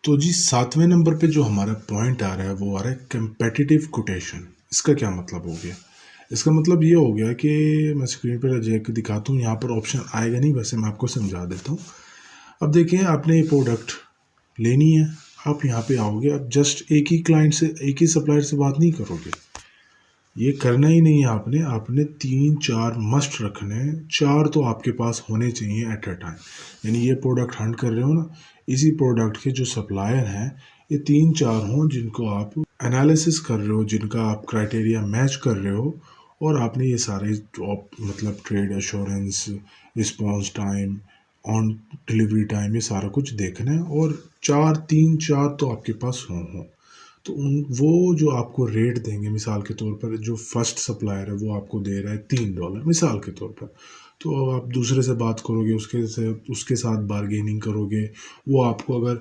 तो जी 7वें नंबर पे जो हमारा पॉइंट आ रहा है वो आ रहा है कंपेटिटिव कोटेशन। इसका क्या मतलब हो गया? इसका मतलब ये हो गया कि मैं स्क्रीन पर जाके दिखाता हूँ, यहाँ पर ऑप्शन आएगा नहीं, वैसे मैं आपको समझा देता हूँ। अब देखिए, आपने ये प्रोडक्ट लेनी है, आप यहाँ पे आओगे, आप जस्ट एक ही क्लाइंट से, एक ही सप्लायर से बात नहीं करोगे। ये करना ही नहीं है आपने आपने 3-4 मस्ट रखने हैं। 4 तो आपके पास होने चाहिए एट अ टाइम। यानी ये प्रोडक्ट हंट कर रहे हो ना, इसी प्रोडक्ट के जो सप्लायर हैं, ये 3-4 हों जिनको आप एनालिसिस कर रहे हो, जिनका आप क्राइटेरिया मैच कर रहे हो। और आपने ये सारे मतलब trade assurance, response time, on delivery time, ये सारा कुछ देखना है। और 3-4 तो आपके पास हों। तो उन वो जो आपको रेट देंगे, मिसाल के तौर पर जो फर्स्ट सप्लायर है वो आपको दे रहा है $3 मिसाल के तौर पर। तो अब आप दूसरे से बात करोगे, उसके साथ बारगेनिंग करोगे, वो आपको अगर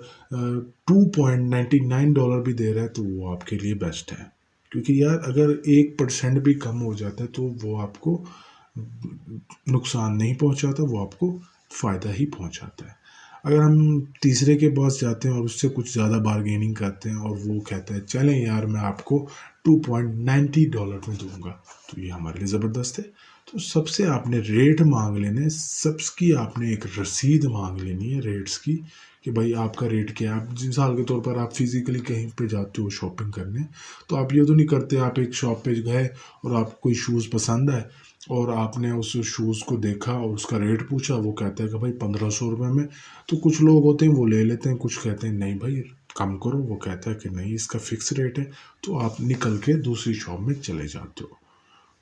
$2.99 भी दे रहा है तो वो आपके लिए बेस्ट है। क्योंकि यार अगर 1% भी कम हो जाता है तो वो आपको नुकसान नहीं पहुंचाता, वो आपको फ़ायदा ही पहुंचाता है। अगर हम तीसरे के पास जाते हैं और उससे कुछ ज़्यादा बार्गेनिंग करते हैं और वो कहता है चलें यार मैं आपको $2.90 में दूंगा, तो ये हमारे लिए ज़बरदस्त है। तो सबसे आपने रेट मांग लेने, सबकी आपने एक रसीद मांग लेनी है रेट्स की, कि भाई आपका रेट क्या है। आप मिसाल के तौर पर आप फिज़िकली कहीं पे जाते हो शॉपिंग करने, तो आप ये तो नहीं करते, आप एक शॉप पे गए और आपको कोई शूज़ पसंद है और आपने उस शूज़ को देखा और उसका रेट पूछा, वो कहता है कि भाई ₹1500 में। तो कुछ लोग होते हैं वो ले लेते हैं, कुछ कहते हैं नहीं भाई कम करो, वो कहता है कि नहीं इसका फिक्स रेट है। तो आप निकल के दूसरी शॉप में चले जाते हो।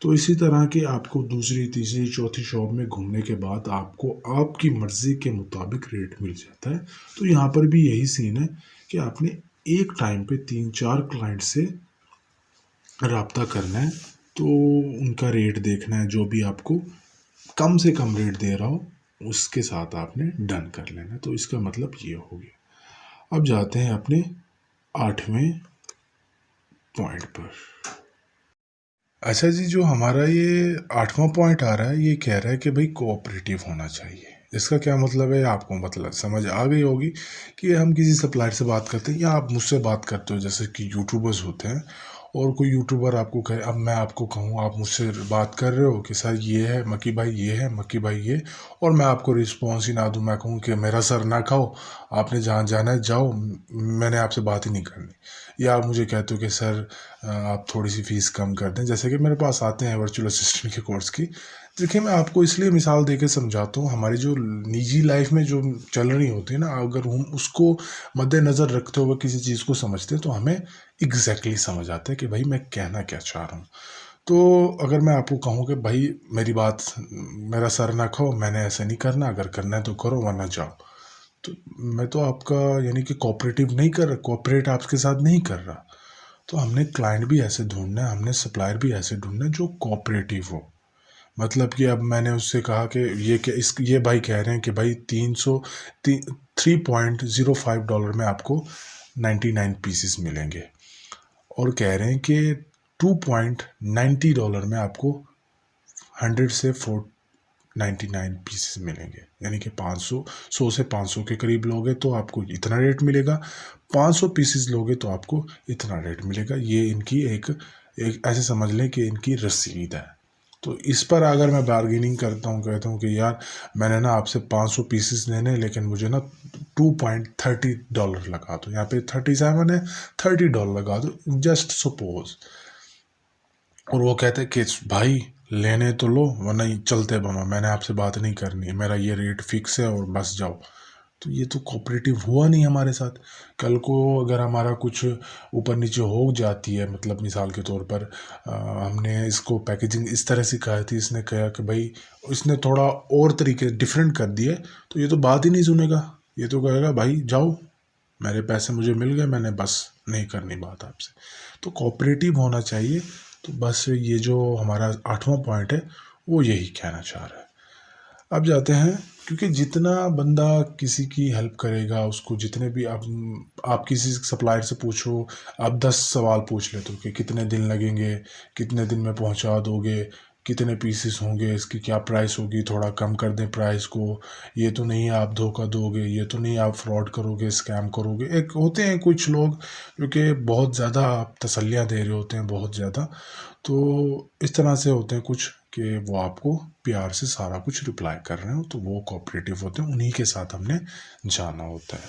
तो इसी तरह के आपको दूसरी तीसरी चौथी शॉप में घूमने के बाद आपको आपकी मर्ज़ी के मुताबिक रेट मिल जाता है। तो यहाँ पर भी यही सीन है कि आपने एक टाइम पे 3-4 क्लाइंट से राब्ता करना है। तो उनका रेट देखना है, जो भी आपको कम से कम रेट दे रहा हो उसके साथ आपने डन कर लेना। तो इसका मतलब ये हो गया। अब जाते हैं अपने 8वें पॉइंट पर। अच्छा जी, जो हमारा ये 8वां पॉइंट आ रहा है, ये कह रहा है कि भाई कोऑपरेटिव होना चाहिए। इसका क्या मतलब है आपको मतलब समझ आ गई होगी कि हम किसी सप्लायर से बात करते हैं या आप मुझसे बात करते हो, जैसे कि यूट्यूबर्स होते हैं, और कोई यूट्यूबर आपको कहे, अब मैं आपको कहूँ, आप मुझसे बात कर रहे हो कि सर ये है मक्की भाई, ये है मक्की भाई ये, और मैं आपको रिस्पॉन्स ही ना दूँ, मैं कहूँ कि मेरा सर ना खाओ, आपने जहाँ जाना है जाओ, मैंने आपसे बात ही नहीं करनी। या आप मुझे कहते हो कि सर आप थोड़ी सी फ़ीस कम कर दें, जैसे कि मेरे पास आते हैं वर्चुअल असिस्टेंट के कोर्स की। देखिए, मैं आपको इसलिए मिसाल देके समझाता हूँ, हमारी जो निजी लाइफ में जो चल रही होती है ना, अगर हम उसको मद्देनज़र रखते हुए किसी चीज़ को समझते हैं तो हमें एग्जैक्टली समझ आता है कि भाई मैं कहना क्या चाह रहा हूँ। तो अगर मैं आपको कहूँ कि भाई मेरी बात, मेरा सर ना खाओ, मैंने ऐसा नहीं करना, अगर करना है तो करो वरना जाओ। तो मैं तो आपका यानी कि कोऑपरेटिव नहीं कर रहा, कोऑपरेट आपके साथ नहीं कर रहा। तो हमने क्लाइंट भी ऐसे ढूंढना है, हमने सप्लायर भी ऐसे ढूंढना है जो कोऑपरेटिव हो। मतलब कि अब मैंने उससे कहा कि ये भाई कह रहे हैं कि भाई 3.05 डॉलर में आपको 99 पीसेस मिलेंगे, और कह रहे हैं कि $2.90 में आपको 100 से 499 पीसेस मिलेंगे। यानी कि 100 से 500 के करीब लोगे तो आपको इतना रेट मिलेगा, 500 पीसेस लोगे तो आपको इतना रेट मिलेगा। ये इनकी एक ऐसे समझ लें कि इनकी रसीद है। तो इस पर अगर मैं बार्गेनिंग करता हूँ, कहता हूँ कि यार मैंने ना आपसे 500 पीसेस लेने हैं, लेकिन मुझे ना $2.30 लगा दो, यहाँ पे 37 है, $30 लगा दो, जस्ट सपोज। और वो कहते हैं कि भाई लेने तो लो वरना चलते बनो, मैंने आपसे बात नहीं करनी है, मेरा ये रेट फिक्स है और बस जाओ। तो ये तो कोऑपरेटिव हुआ नहीं हमारे साथ। कल को अगर हमारा कुछ ऊपर नीचे हो जाती है, मतलब मिसाल के तौर पर हमने इसको पैकेजिंग इस तरह से कहा थी, इसने कहा कि भाई, इसने थोड़ा और तरीके डिफरेंट कर दिए, तो ये तो बात ही नहीं सुनेगा। ये तो कहेगा भाई जाओ, मेरे पैसे मुझे मिल गए, मैंने बस नहीं करनी बात आपसे। तो कोऑपरेटिव होना चाहिए। तो बस ये जो हमारा 8वां पॉइंट है वो यही कहना चाह रहा है। अब जाते हैं, क्योंकि जितना बंदा किसी की हेल्प करेगा, उसको जितने भी आप किसी सप्लायर से पूछो, आप 10 सवाल पूछ लेते हो कि कितने दिन लगेंगे, कितने दिन में पहुंचा दोगे, कितने पीसेस होंगे, इसकी क्या प्राइस होगी, थोड़ा कम कर दें प्राइस को, ये तो नहीं आप धोखा दोगे, ये तो नहीं आप फ्रॉड करोगे, स्कैम करोगे। एक होते हैं कुछ लोग जो कि बहुत ज़्यादा तसल्लियाँ दे रहे होते हैं, बहुत ज़्यादा। तो इस तरह से होते हैं कुछ कि वो आपको प्यार से सारा कुछ रिप्लाई कर रहे हो, तो वो कोऑपरेटिव होते हैं, उन्हीं के साथ हमने जाना होता है।